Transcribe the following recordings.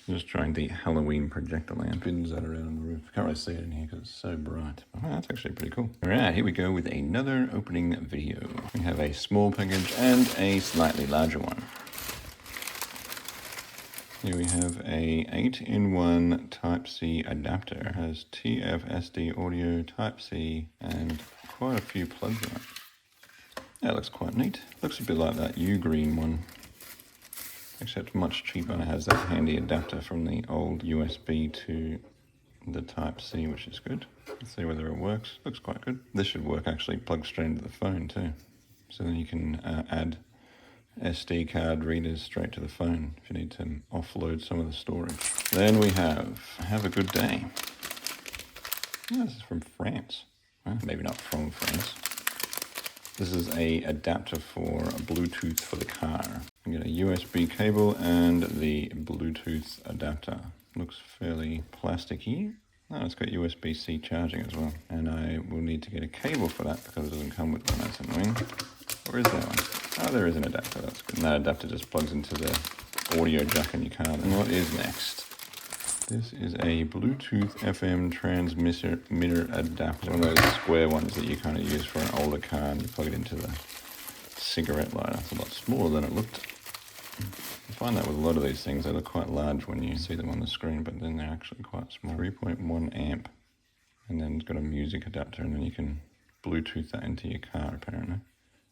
Just trying the Halloween projector lamp. Spins that around on the roof. Can't really see it in here because it's so bright. Oh, that's actually pretty cool. All right, here we go with another opening video. We have a small package and a slightly larger one. Here we have a 8-in-1 Type-C adapter. It has TF-SD audio, Type-C, and quite a few plugs in it. That looks quite neat. Looks a bit like that U-green one, except much cheaper. It has that handy adapter from the old USB to the Type-C, which is good. Let's see whether it works. Looks quite good. This should work actually, plug straight into the phone too. So then you can add SD card readers straight to the phone if you need to offload some of the storage. Then we have a good day. Oh, this is from France. Well, maybe not from France. This is a adapter for Bluetooth for the car. You get a USB cable and the Bluetooth adapter. Looks fairly plasticky. Oh, it's got USB-C charging as well. And I will need to get a cable for that because it doesn't come with one. That's annoying. Where is that one? Oh, there is an adapter. That's good. And that adapter just plugs into the audio jack in your car. And what is next? This is a Bluetooth FM transmitter adapter. One of those square ones that you kind of use for an older car and you plug it into the cigarette lighter. It's a lot smaller than it looked. You find that with a lot of these things. They look quite large when you see them on the screen, but then they're actually quite small. 3.1 amp. And then it's got a music adapter, and then you can Bluetooth that into your car apparently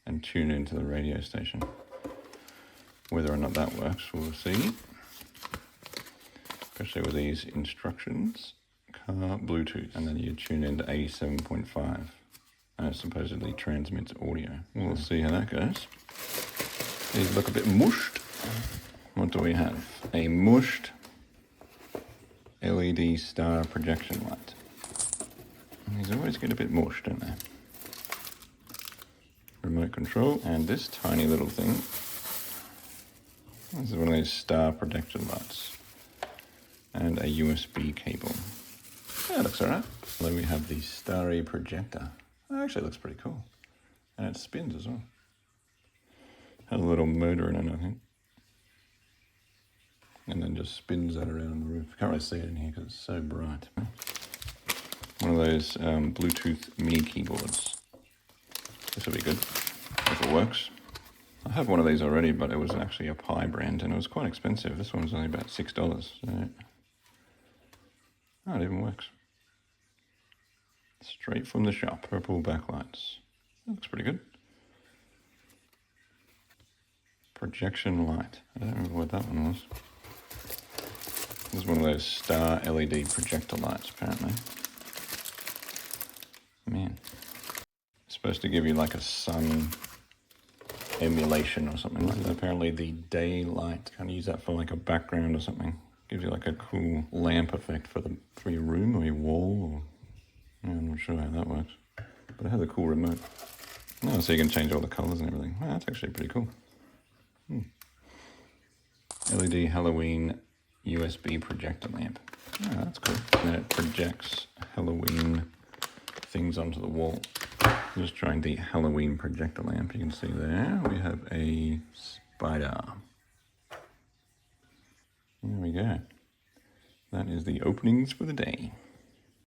and tune into the radio station. Whether or not that works, we'll see. Especially with these instructions, car Bluetooth, and then you tune into 87.5, and it supposedly transmits audio. We'll see how that goes. These look a bit mushed. What do we have? A mushed LED star projection light. These always get a bit mushed, don't they? Remote control, and this tiny little thing. This is one of those star projection lights. And a USB cable. Yeah, it looks alright. Then we have the starry projector. It actually looks pretty cool. And it spins as well. Has a little motor in it, I think. And then just spins that around on the roof. Can't really see it in here because it's so bright. One of those Bluetooth mini keyboards. This will be good if it works. I have one of these already, but it was actually a Pi brand and it was quite expensive. This one's only about $6. So. Oh, it even works. Straight from the shop. Purple backlights. That looks pretty good. Projection light. I don't remember what that one was. This is one of those star LED projector lights, apparently. Man. It's supposed to give you like a sun emulation or something like that. Apparently the daylight. Kind of use that for like a background or something. Gives you like a cool lamp effect for your room or your wall. Or, yeah, I'm not sure how that works. But it has a cool remote. Oh, so you can change all the colors and everything. Oh, that's actually pretty cool. LED Halloween USB projector lamp. Oh, that's cool. And then it projects Halloween things onto the wall. Just trying the Halloween projector lamp. You can see there we have a spider. There we go. That is the openings for the day.